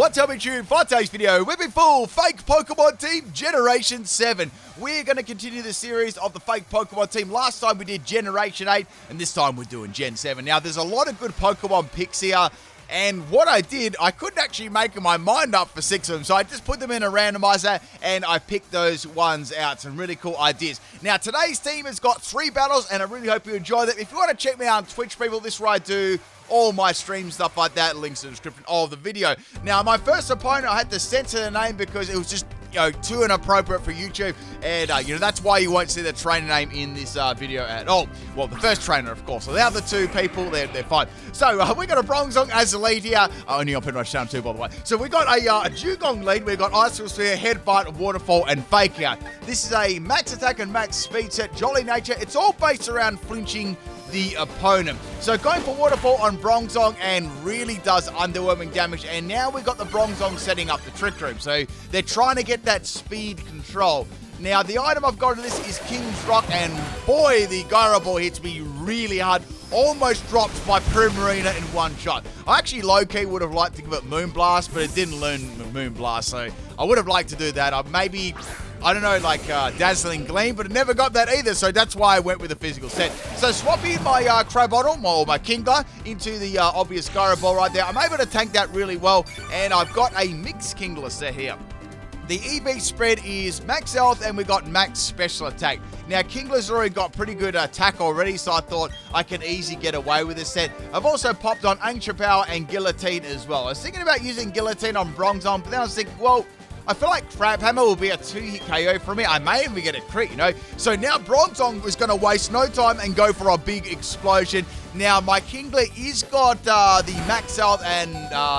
What's up YouTube? For today's video, we've been full fake Pokemon team Generation 7. We're going to continue the series of the fake Pokemon team. Last time we did Generation 8, and this time we're doing Gen 7. Now, there's a lot of good Pokemon picks here, and what I did, I couldn't actually make my mind up for 6 of them, so I just put them in a randomizer, and I picked those ones out. Some really cool ideas. Now, today's team has got 3 battles, and I really hope you enjoy them. If you want to check me out on Twitch, people, this is where I do all my streams, stuff like that, links in the description of the video. Now, my first opponent, I had to censor the name because it was just, too inappropriate for YouTube, and, that's why you won't see the trainer name in this video at all. Well, the first trainer, of course. So the other 2 people, they're fine. So, we got a Bronzong as the lead here. Only on pretty much down 2, by the way. So, we got a Dugong lead. We got Ice Sphere, Headbutt, Waterfall, and Fake Out. This is a max attack and max speed set, Jolly Nature. It's all based around flinching the opponent. So going for Waterfall on Bronzong and really does underwhelming damage, and now we've got the Bronzong setting up the Trick Room, so they're trying to get that speed control. Now the item I've got in this is King's Rock, and boy, the Gyro Ball hits me really hard. Almost dropped by Primarina in one shot. I actually low-key would have liked to give it Moonblast, but it didn't learn Moonblast, so I would have liked to do that. Maybe, I don't know, like Dazzling Gleam, but it never got that either, so that's why I went with a physical set. So swapping my Craboddle, or my Kingler, into the obvious Gyro Ball right there, I'm able to tank that really well, and I've got a mixed Kingler set here. The EV spread is max health, and we got max special attack. Now, Kingler's already got pretty good attack already, so I thought I can easily get away with this set. I've also popped on Ancient Power and Guillotine as well. I was thinking about using Guillotine on Bronzong, but then I was thinking, well, I feel like Crab Hammer will be a 2-hit KO for me. I may even get a crit, So now Bronzong is going to waste no time and go for a big explosion. Now, my Kingler is got the max health and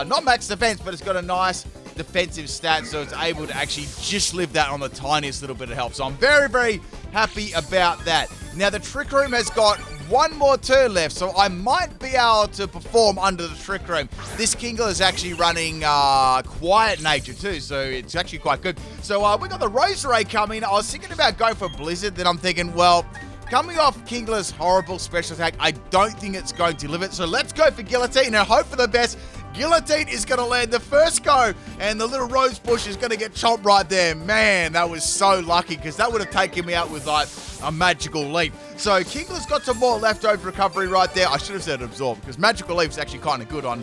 not max defense, but it's got a nice defensive stat, so it's able to actually just live that on the tiniest little bit of health. So I'm very, very happy about that. Now, the Trick Room has got 1 more turn left, so I might be able to perform under the Trick Room. This Kingler is actually running Quiet Nature too, so it's actually quite good. So we got the Roserade coming. I was thinking about going for Blizzard, then I'm thinking, well, coming off Kingler's horrible special attack, I don't think it's going to live it. So let's go for Guillotine and hope for the best. Guillotine is going to land the first go, and the little rose bush is going to get chopped right there. Man, that was so lucky, because that would have taken me out with, like, a magical leap. So Kingler's got some more leftover recovery right there. I should have said absorb, because magical leap is actually kind of good on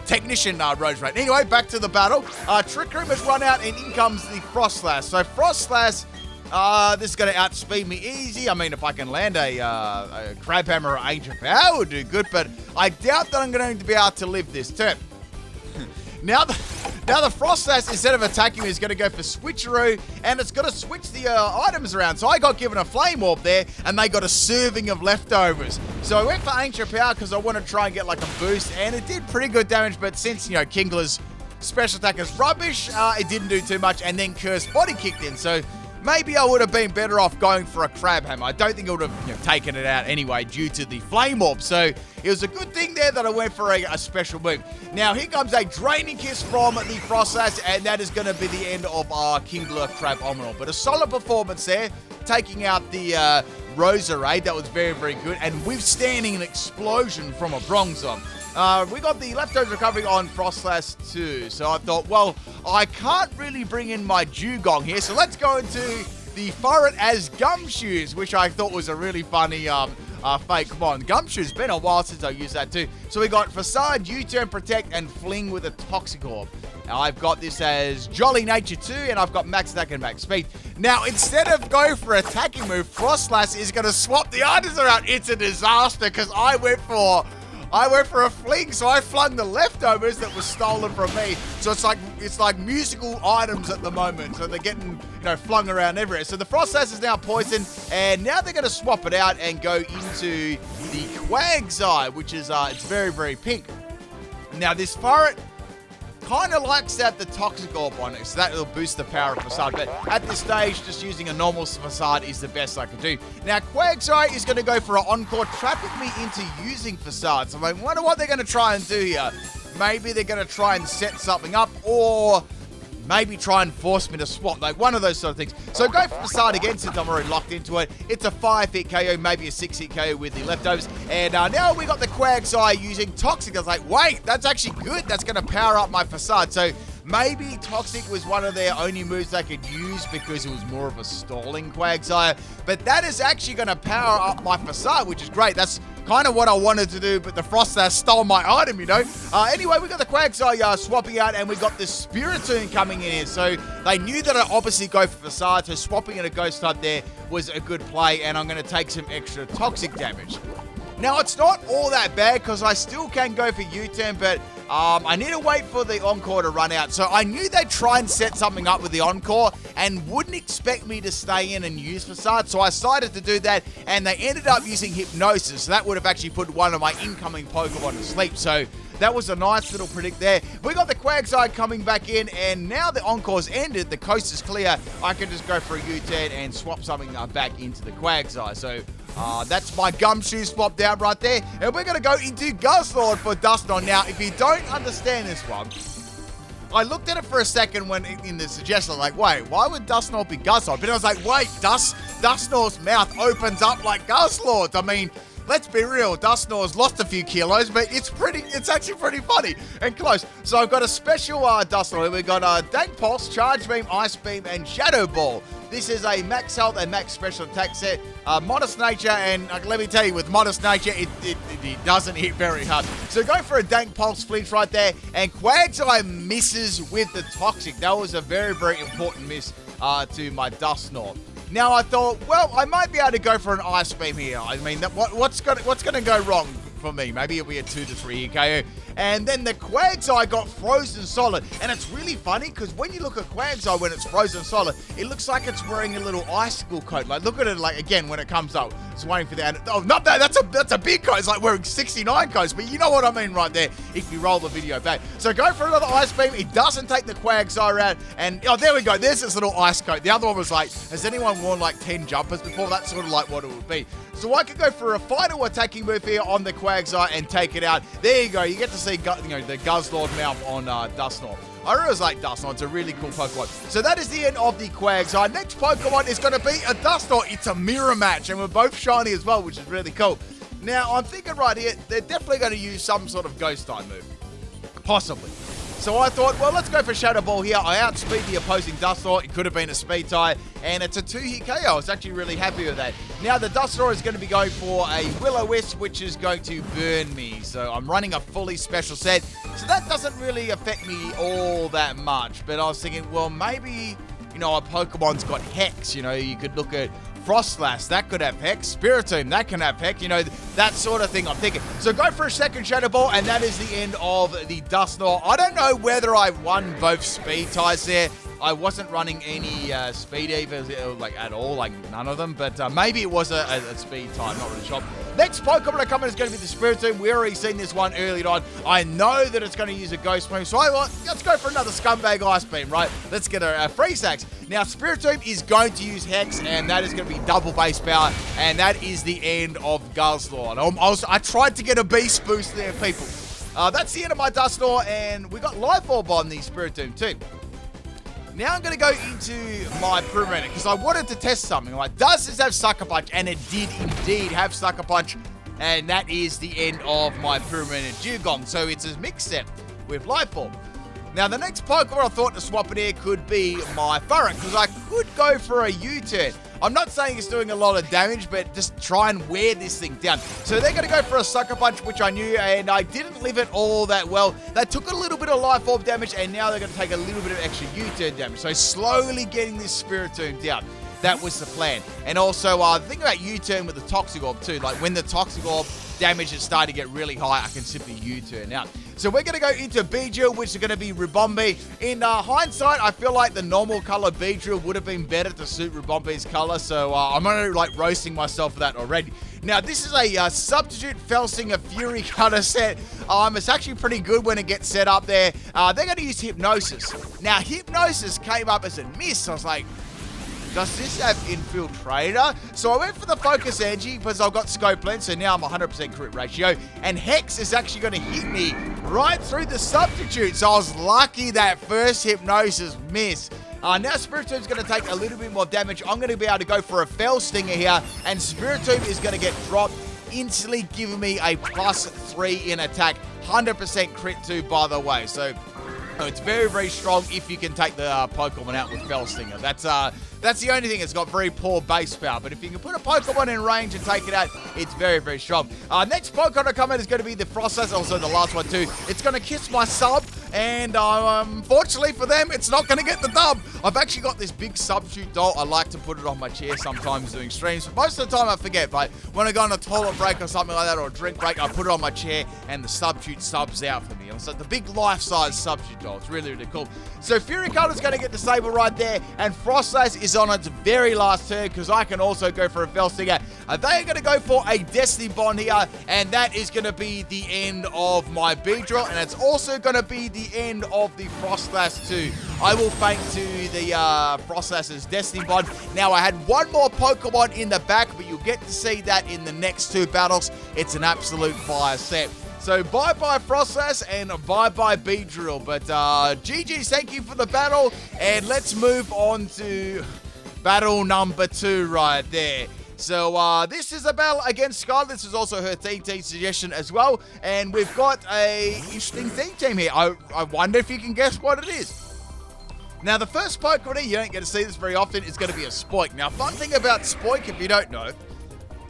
Technician Roserade. Anyway, back to the battle. Trick Room has run out, and in comes the Frost Slash. So Frost Slash, this is going to outspeed me easy. I mean, if I can land a Crab Hammer or Ancient Power would do good, but I doubt that I'm going to be able to live this turn. Now the Frost Slash, instead of attacking me, is going to go for Switcheroo, and it's going to switch the items around. So I got given a Flame Orb there, and they got a serving of leftovers. So I went for Ancient Power because I want to try and get like a boost, and it did pretty good damage, but since, Kingler's special attack is rubbish, it didn't do too much, and then Cursed Body kicked in. So maybe I would have been better off going for a Crab Hammer. I don't think I would have taken it out anyway due to the Flame Orb. So it was a good thing there that I went for a special move. Now here comes a Draining Kiss from the Frost Slash, and that is going to be the end of our Kingler Crabominal. But a solid performance there, taking out the Roserade. That was very, very good, and withstanding an explosion from a Bronzong. We got the leftover recovery on Frost Slash too, so I thought, well, I can't really bring in my Dugong here, so let's go into the Furret as Gumshoes, which I thought was a really funny fake. Come on, Gumshoes, been a while since I used that too. So we got Facade, U-Turn, Protect, and Fling with a Toxic Orb. Now I've got this as Jolly Nature too, and I've got max attack and max speed. Now, instead of going for attacking move, Frost Slash is going to swap the items around. It's a disaster, because I went for a fling, so I flung the leftovers that were stolen from me. So it's like musical items at the moment. So they're getting, flung around everywhere. So the Frost Slash is now poisoned, and now they're going to swap it out and go into the Quagsire, which is it's very, very pink. Now this Furret kind of likes the Toxic Orb on it, so that will boost the power of Facade, but at this stage, just using a normal Facade is the best I can do. Now, Quagsire is going to go for an Encore, trapping me into using Facade, so I wonder what they're going to try and do here. Maybe they're going to try and set something up, or maybe try and force me to swap, like one of those sort of things. So go for Facade again since I'm already locked into it. It's a 5-hit KO, maybe a 6-hit KO with the leftovers. And now we got the Quagsire using Toxic. I was like, wait, that's actually good. That's going to power up my Facade. So Maybe Toxic was one of their only moves they could use because it was more of a stalling Quagsire. But that is actually going to power up my Facade, which is great. That's kind of what I wanted to do, but the Frostlass stole my item, you know. Anyway, we got the Quagsire swapping out, and we got the Spiritomb coming in here. So they knew that I'd obviously go for Facade, so swapping in a Ghost type there was a good play, and I'm going to take some extra Toxic damage. Now, it's not all that bad because I still can go for U-turn, but I need to wait for the Encore to run out. So I knew they'd try and set something up with the Encore and wouldn't expect me to stay in and use Facade. So I decided to do that, and they ended up using Hypnosis. So that would have actually put one of my incoming Pokemon to sleep. So that was a nice little predict there. We got the Quagsire coming back in, and now the Encore's ended, the coast is clear. I can just go for a U-turn and swap something back into the Quagsire. So that's my Gumshoe swap down right there. And we're going to go into Guzzlord for Dusknoir. Now, if you don't understand this one, I looked at it for a second when in the suggestion, like, wait, why would Dusknoir be Guzzlord? But I was like, wait, Dusknoir's mouth opens up like Guzzlord's. I mean, let's be real, Dusknoir's lost a few kilos, but it's actually pretty funny and close. So I've got a special Dusknoir. We've got Dank Pulse, Charge Beam, Ice Beam, and Shadow Ball. This is a max health and max special attack set. Modest nature, and let me tell you, with modest nature, it doesn't hit very hard. So go for a Dank Pulse flinch right there, and Quagsire misses with the Toxic. That was a very, very important miss to my Dusknoir. Now I thought, well, I might be able to go for an Ice Beam here. I mean, what's gonna go wrong for me? Maybe it'll be a 2 to 3 hit KO. And then the Quagsire got frozen solid. And it's really funny because when you look at Quagsire when it's frozen solid, it looks like it's wearing a little icicle coat. Like, look at it, like, again, when it comes up. It's waiting for that. Oh, not that. That's a big coat. It's like wearing 69 coats. But you know what I mean right there if you roll the video back. So go for another Ice Beam. It doesn't take the Quagsire out. And, oh, there we go. There's this little ice coat. The other one was like, has anyone worn like 10 jumpers before? That's sort of like what it would be. So I could go for a final attacking move here on the Quagsire and take it out. There you go. You get to see, the Guzzlord mouth on Dusknoir. I really like Dusknoir. It's a really cool Pokemon. So that is the end of the Quagsire. Next Pokemon is going to be a Dusknoir. It's a mirror match, and we're both shiny as well, which is really cool. Now, I'm thinking right here, they're definitely going to use some sort of Ghost-type move. Possibly. So I thought, well, let's go for Shadow Ball here. I outspeed the opposing Dusknoir. It could have been a speed tie, and it's a 2-hit KO. I was actually really happy with that. Now, the Dusknoir is going to be going for a Will-O-Wisp, which is going to burn me. So I'm running a fully special set. So that doesn't really affect me all that much. But I was thinking, well, maybe, a Pokemon's got Hex. You could look at Frostlass, that could have Hex. Spiritomb, that can have Hex. That sort of thing I'm thinking. So go for a second Shadow Ball, and that is the end of the Dusknoir. I don't know whether I won both speed ties there. I wasn't running any speed evers at all, none of them. But maybe it was a speed tie, I'm not really sure. Next Pokemon to come in is going to be the Spiritomb. We already seen this one earlier on. I know that it's going to use a Ghost Beam, so I thought, let's go for another Scumbag Ice Beam, right? Let's get a Freeze Axe. Now, Spiritomb is going to use Hex, and that is going to be double base power, and that is the end of Guzzlord. I tried to get a Beast Boost there, people. That's the end of my Dusknoir, and we got Life Orb on the Spiritomb too. Now I'm going to go into my Primarina because I wanted to test something. I'm like, does this have Sucker Punch? And it did indeed have Sucker Punch. And that is the end of my Primarina Dugong. So it's a mix set with Life Orb. Now the next Pokemon I thought to swap in here could be my Furret because I could go for a U-turn. I'm not saying it's doing a lot of damage, but just try and wear this thing down. So they're going to go for a Sucker Punch, which I knew, and I didn't live it all that well. They took a little bit of Life Orb damage, and now they're going to take a little bit of extra U-turn damage. So slowly getting this Spiritomb down. That was the plan. And also, think about U-turn with the Toxic Orb too. Like when the Toxic Orb damage is starting to get really high, I can simply U-turn out. So we're going to go into Beedrill, which is going to be Ribombee. In hindsight, I feel like the normal color Beedrill would have been better to suit Ribombee's color. So I'm already roasting myself for that already. Now, this is a Substitute Felsinger Fury Cutter set. It's actually pretty good when it gets set up there. They're going to use Hypnosis. Now, Hypnosis came up as a miss. I was like, does this have Infiltrator? So I went for the Focus Energy because I've got Scope Lens, so now I'm 100% crit ratio. And Hex is actually going to hit me right through the Substitute. So I was lucky that first Hypnosis miss. Now Spiritomb's going to take a little bit more damage. I'm going to be able to go for a Fell Stinger here. And Spiritomb is going to get dropped, instantly giving me a +3 in attack. 100% crit too, by the way. So So it's very, very strong if you can take the Pokemon out with Fell Stinger. That's the only thing. It's got very poor base power. But if you can put a Pokemon in range and take it out, it's very, very strong. Next Pokemon to come in is going to be the Frostlass. Also the last one too. It's going to kiss my sub. And unfortunately for them, it's not going to get the dub. I've actually got this big substitute doll. I like to put it on my chair sometimes doing streams. But most of the time I forget. But when I go on a toilet break or something like that, or a drink break, I put it on my chair and the substitute subs out for me. So the big life-size substitute doll. It's really, really cool. So Fury Cuddle's going to get disabled right there. And Frostlass is on its very last turn because I can also go for a Fell Stinger. They are going to go for a Destiny Bond here. And that is going to be the end of my Beedrill. And it's also going to be the end of the Frostlass too. I will faint to the Frostlass's Destiny Bond. Now, I had one more Pokemon in the back, but you'll get to see that in the next two battles. It's an absolute fire set. So, bye-bye Frostlass and bye-bye Beedrill. But GG's, thank you for the battle. And let's move on to battle number 2 right there. So, this is a battle against Sky. This is also her team suggestion as well. And we've got a interesting team here. I wonder if you can guess what it is. Now, the first Pokemon, you don't get to see this very often, is going to be a Spoink. Now, fun thing about Spoink, if you don't know,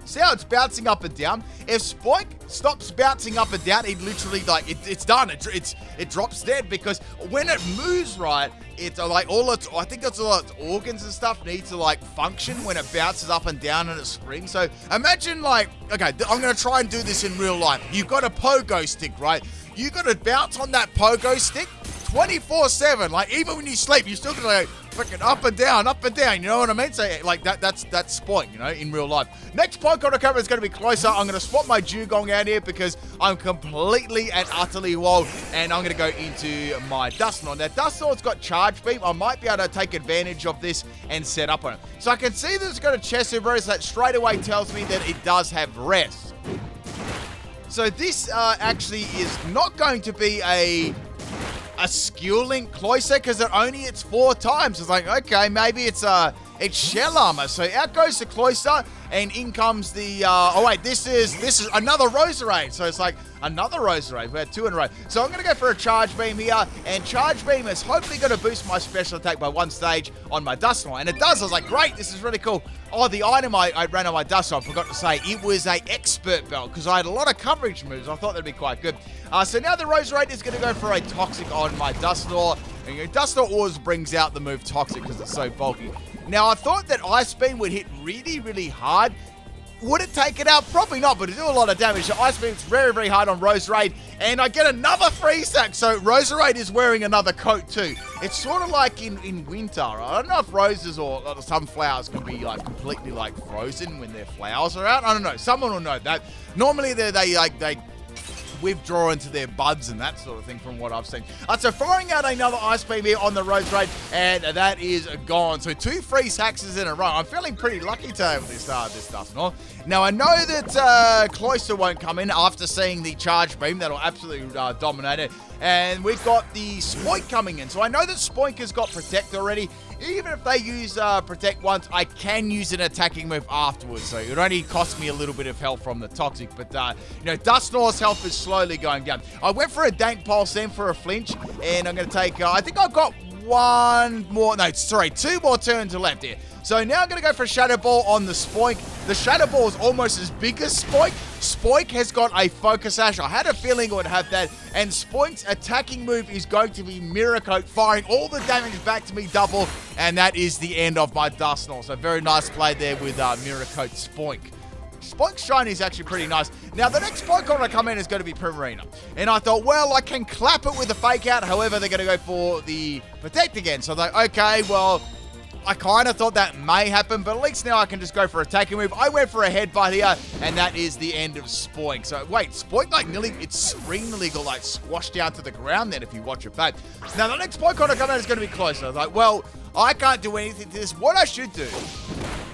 see how it's bouncing up and down? If Spoink stops bouncing up and down, it literally, like, it's done. It drops dead because when it moves right, it's like I think that's all its organs and stuff need to like function when it bounces up and down and it springs. So imagine like, okay, I'm going to try and do this in real life. You've got a pogo stick, right? You got to bounce on that pogo stick 24/7. Like even when you sleep, you're still going to go freaking up and down, you know what I mean? So like that's Spoink, you know, in real life. Next Pokemon to cover is going to be closer. I'm going to swap my Dugong out here because I'm completely and utterly wild, and I'm going to go into my Dusknoir. Now Dusknoir's got Charge Beam. I might be able to take advantage of this and set up on it. So I can see that it's got a Chest Rest that straight away tells me that it does have Rest. So this actually is not going to be a skill link closer because it only hits 4 times. It's like, okay, maybe it's Shell Armor. So out goes the closer, and in comes the oh wait, this is another Roserade. So it's like another Roserade. We had 2 in a row. So I'm going to go for a Charge Beam here, and Charge Beam is hopefully going to boost my special attack by 1 stage on my Dusknoir. And it does. I was like, great, this is really cool. Oh, the item I ran on my Dusknoir, I forgot to say, it was a Expert Belt because I had a lot of coverage moves. I thought that'd be quite good. So now the Roserade is going to go for a Toxic on my Dusknoir. And Dusknoir always brings out the move Toxic because it's so bulky. Now, I thought that Ice Beam would hit really, really hard. Would it take it out? Probably not, but it do a lot of damage. So Ice Beam's very, very hard on Roserade, and I get another free sack. So Roserade is wearing another coat too. It's sort of like in winter. I don't know if roses or some flowers can be like completely like frozen when their flowers are out. I don't know. Someone will know that. Normally they withdraw into their buds and that sort of thing from what I've seen. So firing out another Ice Beam here on the Roserade, and that is gone. So 2 free sacks in a row. I'm feeling pretty lucky to have this Dusknoir. Now I know that Cloyster won't come in after seeing the Charge Beam. That'll absolutely dominate it. And we've got the Spoink coming in. So I know that Spoink has got Protect already. Even if they use Protect once, I can use an attacking move afterwards. So it only cost me a little bit of health from the Toxic. But, you know, Dusknoir's health is slowly going down. I went for a Dank Pulse then for a flinch. And I'm going to take, I think I've got 2 more turns left here. So now I'm going to go for a Shadow Ball on the Spoink. The Shadow Ball is almost as big as Spoink. Spoink has got a Focus Ash. I had a feeling it would have that. And Spoink's attacking move is going to be Mirror Coat, firing all the damage back to me double. And that is the end of my Dusknoir. So very nice play there with Mirror Coat Spoink. Spoink's shiny is actually pretty nice. Now, the next Pokemon to come in is going to be Primarina. And I thought, well, I can clap it with a Fake Out. However, they're going to go for the Protect again. So I'm like, okay, well, I kind of thought that may happen, but at least now I can just go for attacking move. I went for a Headbutt here, and that is the end of Spoink. So, wait, Spoink, like, nearly, its screen nearly got, like, squashed down to the ground then if you watch it back. Now, the next Pokemon to come out is going to be closer. I was like, well, I can't do anything to this. What I should do,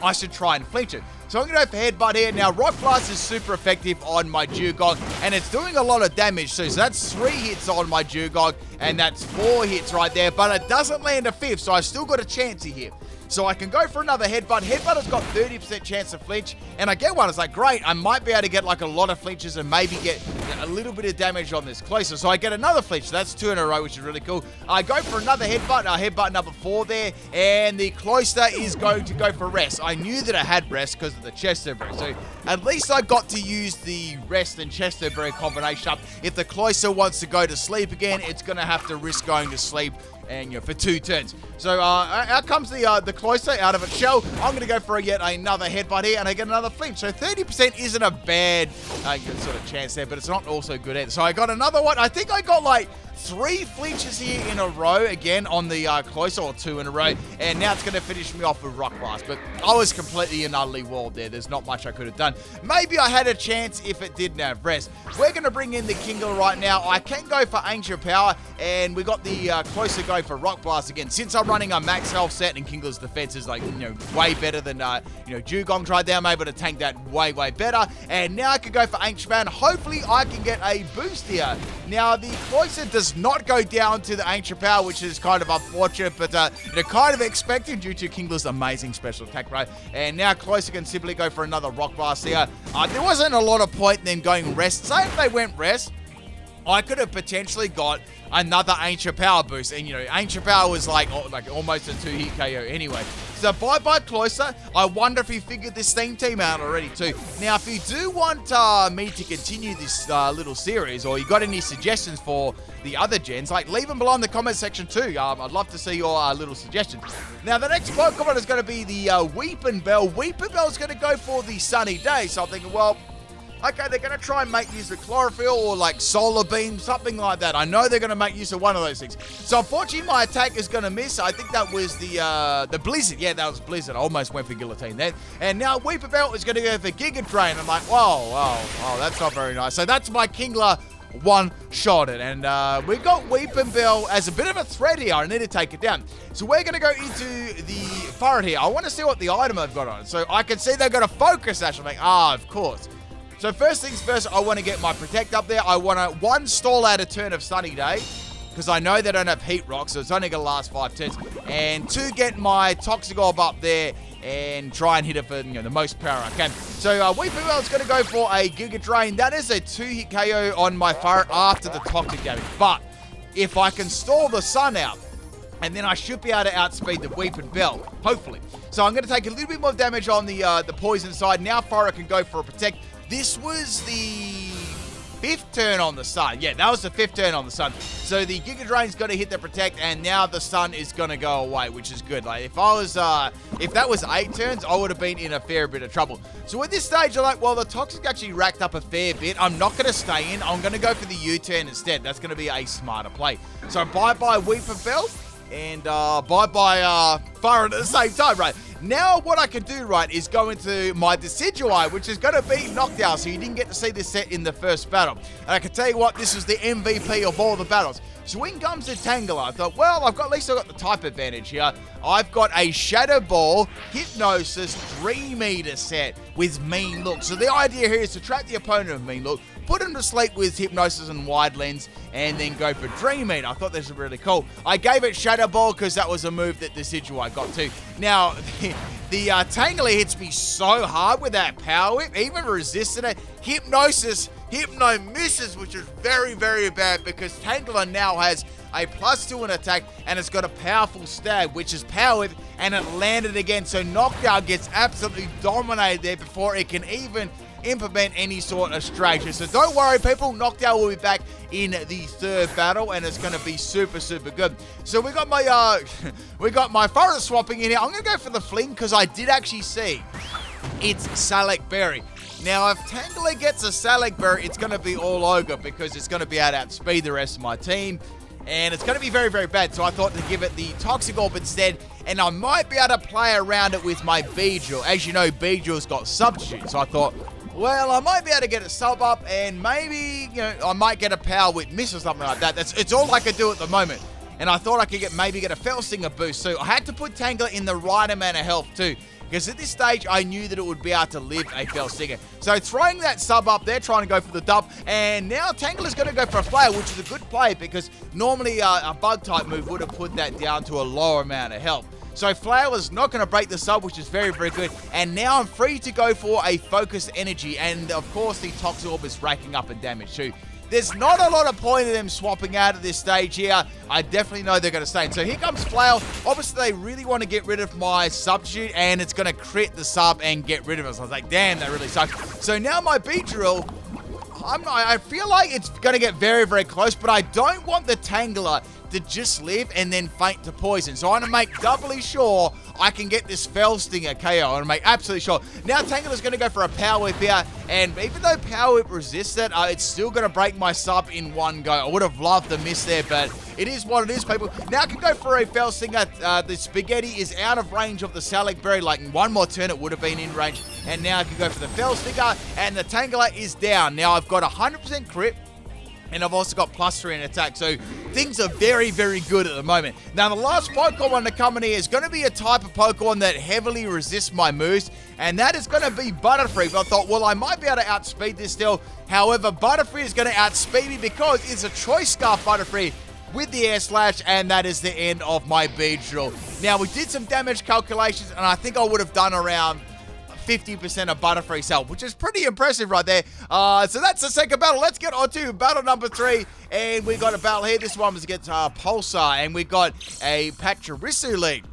I should try and flinch it. So I'm going to go for Headbutt here. Now, Rock Blast is super effective on my Dugong, and it's doing a lot of damage too. So that's 3 hits on my Dugong, and that's 4 hits right there. But it doesn't land a 5th, so I've still got a chance here. So I can go for another headbutt. Headbutt has got 30% chance to flinch, and I get one. It's like, great, I might be able to get like a lot of flinches and maybe get a little bit of damage on this closer. So I get another flinch. That's 2 in a row, which is really cool. I go for another headbutt, headbutt number 4 there, and the closer is going to go for rest. I knew that I had rest because of the Chesterberry, so at least I got to use the rest and Chesterberry combination up. If the closer wants to go to sleep again, it's going to have to risk going to sleep, and for 2 turns. So out comes the closer out of its shell. I'm going to go for yet another headbutt here, and I get another flinch. So 30% isn't a bad sort of chance there, but it's not also good either. So I got another one. I think I got like 3 flinches here in a row again on the closer, or 2 in a row, and now it's going to finish me off with Rock Blast. But I was completely and utterly walled there. There's not much I could have done. Maybe I had a chance if it didn't have rest. We're going to bring in the Kingler right now. I can go for Ancient Power, and we got the closer go for Rock Blast again. Since I'm running a max health set and Kingler's defense is like, way better than, Dugong tried there, I'm able to tank that way better. And now I can go for Ancient Power, and hopefully I can get a boost here. Now, the closer does not go down to the Ancient Power, which is kind of unfortunate, but kind of expected due to Kingler's amazing special attack, right? And now closer can simply go for another Rock Blast here. There wasn't a lot of point in them going rest. Say if they went rest, I could have potentially got another Ancient Power boost. And, Ancient Power was like almost a 2-hit KO anyway. So bye-bye Closer. I wonder if he figured this theme team out already too. Now, if you do want me to continue this little series, or you got any suggestions for the other gens, leave them below in the comment section too. I'd love to see your little suggestions. Now, the next Pokemon is going to be the Weepinbell. Weepinbell is going to go for the Sunny Day. So I'm thinking, well, okay, they're going to try and make use of Chlorophyll or Solar Beam, something like that. I know they're going to make use of one of those things. So unfortunately, my attack is going to miss. I think that was the Blizzard. Yeah, that was Blizzard. I almost went for Guillotine then. And now Weepinbell is going to go for Giga Drain. I'm like, whoa, that's not very nice. So that's my Kingler one-shotted. And we got Weepinbell as a bit of a threat here. I need to take it down. So we're going to go into the forest here. I want to see what the item I've got on it. So I can see they've got a Focus Sash. I'm like, of course. So first things first, I want to get my Protect up there. I want to, 1, stall out a turn of Sunny Day, because I know they don't have Heat Rock, so it's only going to last 5 turns. And 2, get my Toxic Orb up there and try and hit it for the most power I can. So Weepinbell is going to go for a Giga Drain. That is a 2-hit KO on my fire after the Toxic damage. But if I can stall the Sun out, and then I should be able to outspeed the Weepinbell, hopefully. So I'm going to take a little bit more damage on the poison side. Now Fire can go for a Protect. This was the 5th turn on the Sun. Yeah, that was the 5th turn on the Sun. So the Giga Drain's got to hit the Protect, and now the Sun is going to go away, which is good. If that was 8 turns, I would have been in a fair bit of trouble. So at this stage, I'm like, well, the Toxic actually racked up a fair bit. I'm not going to stay in. I'm going to go for the U-turn instead. That's going to be a smarter play. So bye-bye Weepinbell, and bye-bye Fire at the same time, right? Now what I can do, right, is go into my Decidueye, which is going to be Knockdown, so you didn't get to see this set in the first battle. And I can tell you what, this was the MVP of all the battles. So in comes the Tangela. I thought, well, at least I've got the type advantage here. I've got a Shadow Ball, Hypnosis, Dream Eater set with Mean Look. So the idea here is to trap the opponent with Mean Look, put him to sleep with Hypnosis and Wide Lens, and then go for Dream Eater. I thought this was really cool. I gave it Shadow Ball because that was a move that Decidueye got to. Now, the Tangela hits me so hard with that Power Whip, even resisting it. Hypnosis, Hypno misses, which is very, very bad because Tangela now has a +2 in attack, and it's got a powerful stab, which is Power Whip, and it landed again. So Knockdown gets absolutely dominated there before it can even implement any sort of strategy. So don't worry, people. Knockdown will be back in the 3rd battle, and it's going to be super, super good. So we got my forest swapping in here. I'm going to go for the Fling because I did actually see it's Salak Berry. Now, if Tangela gets a Salak Berry, it's going to be all over because it's going to be able to outspeed the rest of my team. And it's going to be very, very bad. So I thought to give it the Toxic Orb instead. And I might be able to play around it with my Beedrill. As you know, Beedrill's got Substitute. So I thought, well, I might be able to get a sub up, and maybe, I might get a Power Whip miss or something like that. It's all I could do at the moment. And I thought I could maybe get a Felsinger boost. So I had to put Tangela in the right amount of health too. Because at this stage, I knew that it would be able to live a Felsinger. So throwing that sub up there, trying to go for the dub. And now Tangela's going to go for a Flare, which is a good play because normally a Bug-type move would have put that down to a lower amount of health. So Flower's not going to break the sub, which is very, very good. And now I'm free to go for a Focused Energy. And, of course, the Toxic Orb is racking up in damage too. There's not a lot of point in them swapping out at this stage here. I definitely know they're going to stay. And so here comes Flower. Obviously, they really want to get rid of my substitute, and it's going to crit the sub and get rid of it. So I was like, damn, that really sucks. So now my Beedrill, I feel like it's going to get very, very close, but I don't want the Tangler to just live and then faint to poison. So I want to make doubly sure I can get this Fell Stinger KO. I want to make absolutely sure. Now Tangler's going to go for a Power Whip here, and even though Power Whip resists it, it's still going to break my sub in one go. I would have loved the miss there, but it is what it is, people. Now I can go for a Fell Stinger. The Spaghetti is out of range of the Salic Berry. Like one more turn, it would have been in range. And now I can go for the Fell Stinger, and the Tangler is down. Now I've got 100% crit, and I've also got +3 in attack, so things are very, very good at the moment. Now, the last Pokemon to come in here is going to be a type of Pokemon that heavily resists my moves, and that is going to be Butterfree. But I thought, well, I might be able to outspeed this still. However, Butterfree is going to outspeed me because it's a Choice Scarf Butterfree with the Air Slash, and that is the end of my Beedrill. Now, we did some damage calculations, and I think I would have done around 50% of Butterfree self, which is pretty impressive right there. So that's the second battle. Let's get on to battle number 3. And we got a battle here. This one was against Pulsar, and we got a Pachirisu lead.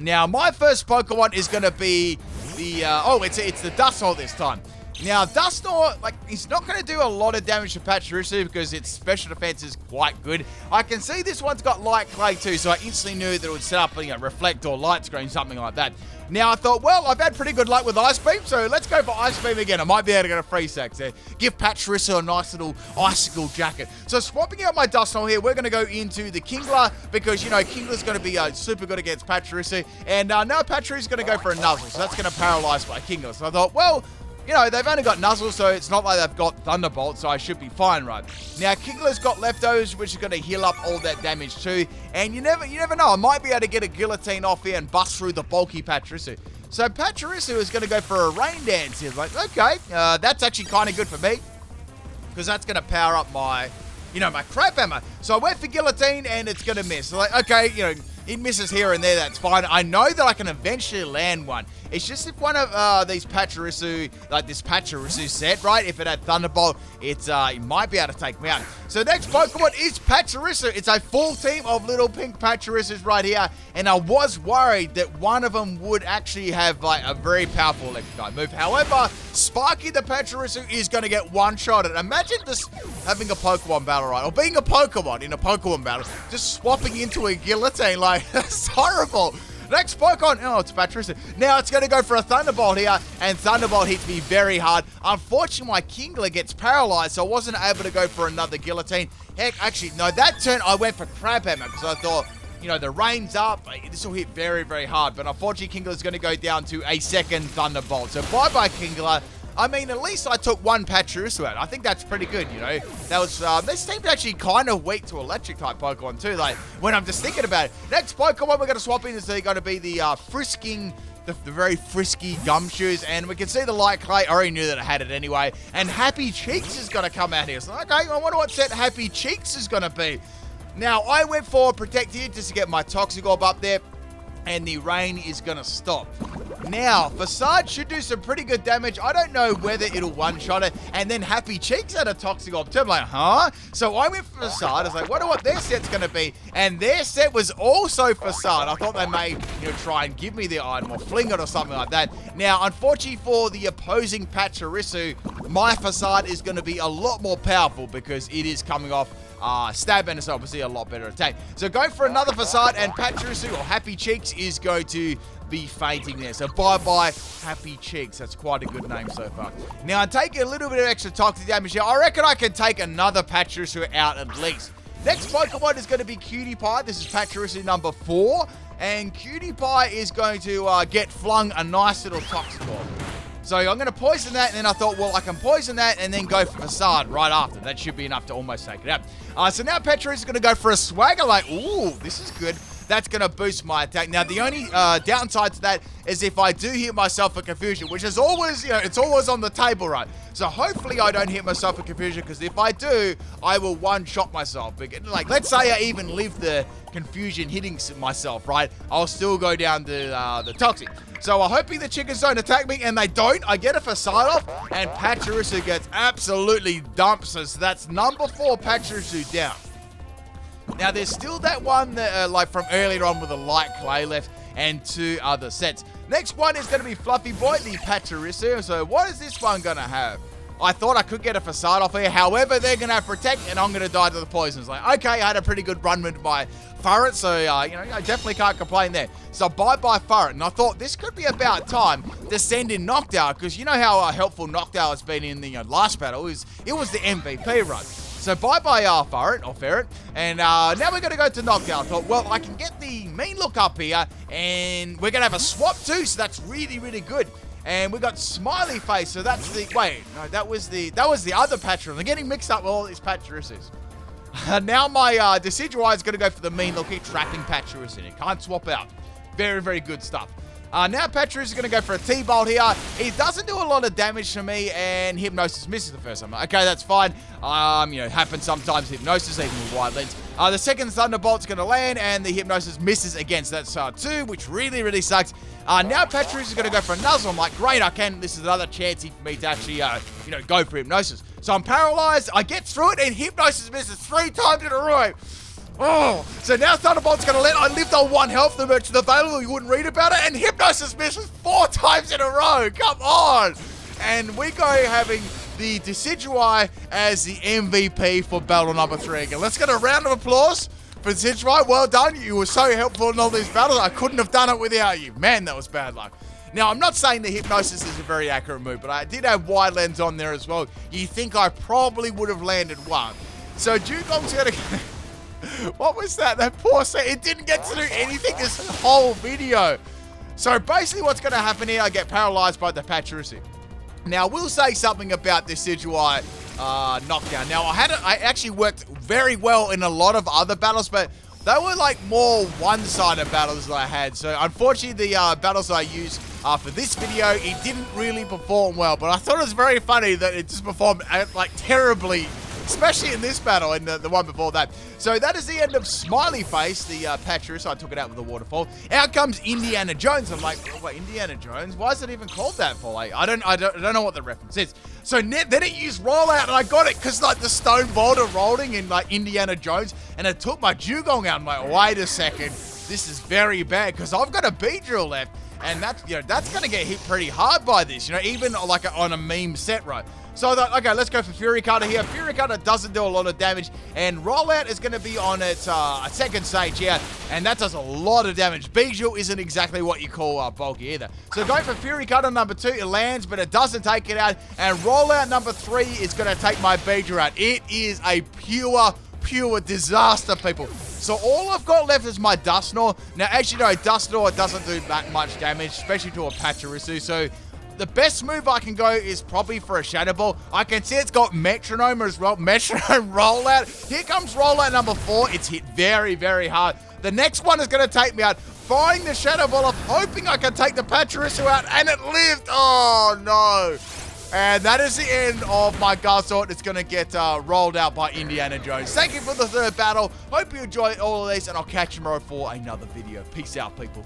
Now, my first Pokemon is going to be the... it's the Dusknoir this time. Now, Dusknoir, he's not going to do a lot of damage to Pachirisu because its special defense is quite good. I can see this one's got Light Clay too, so I instantly knew that it would set up a Reflect or Light Screen, something like that. Now, I thought, well, I've had pretty good luck with Ice Beam, so let's go for Ice Beam again. I might be able to get a free sack there. Give Pachirisu a nice little icicle jacket. So, swapping out my Dusknoir here, we're going to go into the Kingler because, Kingler's going to be super good against Pachirisu. And now Pachirisu's going to go for a Nuzzle, so that's going to paralyze my Kingler. So I thought, well, they've only got Nuzzle, so it's not like they've got Thunderbolt, so I should be fine, right? Now, Kingler's got Leftovers, which is going to heal up all that damage too. And you never know, I might be able to get a Guillotine off here and bust through the bulky Pachirisu. So Pachirisu is going to go for a Rain Dance here. Like, okay, that's actually kind of good for me, because that's going to power up my, my Crab Hammer. So I went for Guillotine, and it's going to miss. So like, okay, it misses here and there, that's fine. I know that I can eventually land one. It's just if one of these Pachirisu, like this Pachirisu set, right? If it had Thunderbolt, it might be able to take me out. So next Pokemon is Pachirisu. It's a full team of little pink Pachirisus right here. And I was worried that one of them would actually have a very powerful electric type move. However, Sparky the Pachirisu is going to get one-shotted. Imagine just having a Pokemon battle, right? Or being a Pokemon in a Pokemon battle. Just swapping into a Guillotine. That's horrible. Next Pokemon, it's Pachirisu. Now it's going to go for a Thunderbolt here, and Thunderbolt hits me very hard. Unfortunately, my Kingler gets paralyzed, so I wasn't able to go for another Guillotine. Heck, actually, no, that turn I went for Crab Hammer, because I thought, the rain's up, this will hit very, very hard. But unfortunately, Kingler's going to go down to a second Thunderbolt. So bye-bye, Kingler. I mean, at least I took one Pachirisu out. I think that's pretty good, That was, this team's actually kind of weak to electric-type Pokemon, too, when I'm just thinking about it. Next Pokemon we're going to swap in is going to be the the very frisky Gumshoes, and we can see the Light Clay. I already knew that I had it anyway. And Happy Cheeks is going to come out here. So, okay, I wonder what set Happy Cheeks is going to be. Now, I went for Protect here just to get my Toxic Orb up there, and the rain is going to stop. Now, Facade should do some pretty good damage. I don't know whether it'll one-shot it. And then Happy Cheeks had a Toxic Orb too. I'm like, huh? So I went for Facade. I was like, wonder what their set's going to be. And their set was also Facade. I thought they may, try and give me the item or fling it or something like that. Now, unfortunately for the opposing Pachirisu, my Facade is going to be a lot more powerful because it is coming off Stab, and it's obviously a lot better attack. So go for another Facade, and Pachirisu or Happy Cheeks is going to be fainting there. So bye-bye, Happy Cheeks. That's quite a good name so far. Now, I'm taking a little bit of extra toxic damage here. I reckon I can take another Pachirisu out at least. Next Pokemon is going to be Cutie Pie. This is Pachirisu number 4. And Cutie Pie is going to get flung a nice little Toxic Orb. So I'm going to poison that, and then I thought, well, I can poison that and then go for Facade right after. That should be enough to almost take it out. So now Pachirisu is going to go for a Swagger. Like, ooh, this is good. that's going to boost my attack. Now, the only downside to that is if I do hit myself for confusion, which is always, it's always on the table, right? So hopefully I don't hit myself for confusion, because if I do, I will one-shot myself. Like, let's say I even live the confusion hitting myself, right? I'll still go down to the toxic. So I'm hoping the chickens don't attack me, and they don't. I get a facade off, and Pachirisu gets absolutely dumped. So that's number 4 Pachirisu down. Now, there's still that one that, like from earlier on with a light clay left, and 2 other sets. Next one is going to be Fluffy Boy, the Pachirisu. So what is this one going to have? I thought I could get a facade off here. However, they're going to have Protect, and I'm going to die to the poisons. Like, okay, I had a pretty good run with my Furret, so, I definitely can't complain there. So, bye-bye Furret. And I thought this could be about time to send in Noctowl, because you know how helpful Noctowl has been in the last battle. It was the MVP run. So, bye-bye Ferret. And now we're going to go to Noctowl. I thought, well, I can get the mean look up here, and we're going to have a swap too, so that's really, really good. And we got Smiley Face, so that's the... Wait, no, that was the other Pachirisu. I'm getting mixed up with all these Pachirisus. Now my Decidueye is going to go for the mean look, trapping Pachirisu, and it can't swap out. Very, very good stuff. Now Pachirisu is going to go for a T-Bolt here. He doesn't do a lot of damage to me, and Hypnosis misses the first time. Okay, that's fine. Happens sometimes, Hypnosis, even with wide lens. The second Thunderbolt's going to land, and the Hypnosis misses again. So that's 2, which really, really sucks. Now Pachirisu is going to go for a Nuzzle. I'm like, great, this is another chance for me to actually, go for Hypnosis. So I'm paralyzed, I get through it, and Hypnosis misses 3 times in a row. Oh, so now Thunderbolt's going to land. I lived on 1 health, the merchant available, you wouldn't read about it, and Hypnosis misses 4 times in a row. Come on. And we go having the Decidueye as the MVP for battle number 3 again. Let's get a round of applause for Decidueye. Well done. You were so helpful in all these battles. I couldn't have done it without you. Man, that was bad luck. Now, I'm not saying the Hypnosis is a very accurate move, but I did have wide lens on there as well. You think I probably would have landed 1. So Dugong's going to... What was that? That poor set. It didn't get to do anything this whole video. So basically what's going to happen here, I get paralyzed by the Pachirisu. Now, we'll say something about this Decidueye knockdown. Now, I actually worked very well in a lot of other battles, but they were like more one-sided battles that I had. So unfortunately, the battles that I used for this video, it didn't really perform well. But I thought it was very funny that it just performed like terribly, especially in this battle and the one before that. So that is the end of Smiley Face, the Pachirisu. I took it out with the waterfall. Out comes Indiana Jones. I'm like, oh, wait, Indiana Jones? Why is it even called that for? Like, I don't know what the reference is. So then it used Rollout, and I got it because like the stone boulder rolling in like Indiana Jones, and it took my Dugong out. I'm like, wait a second, this is very bad because I've got a Beedrill left, and that's gonna get hit pretty hard by this. Even like on a meme set, right? So I thought, okay, let's go for Fury Cutter here. Fury Cutter doesn't do a lot of damage, and Rollout is going to be on its second stage here, and that does a lot of damage. Beedrill isn't exactly what you call bulky either. So going for Fury Cutter number 2, it lands, but it doesn't take it out, and Rollout number 3 is going to take my Beedrill out. It is a pure disaster, people. So all I've got left is my Dusknoir. Now, as you know, Dusknoir doesn't do that much damage, especially to a Pachirisu, so the best move I can go is probably for a Shadow Ball. I can see it's got Metronome as well. Metronome Rollout. Here comes Rollout number 4. It's hit very, very hard. The next one is going to take me out. Firing the Shadow Ball off, hoping I can take the Pachirisu out, and it lived. Oh, no. And that is the end of my Garthort. It's going to get rolled out by Indiana Jones. Thank you for the 3rd battle. Hope you enjoyed all of these, and I'll catch you tomorrow for another video. Peace out, people.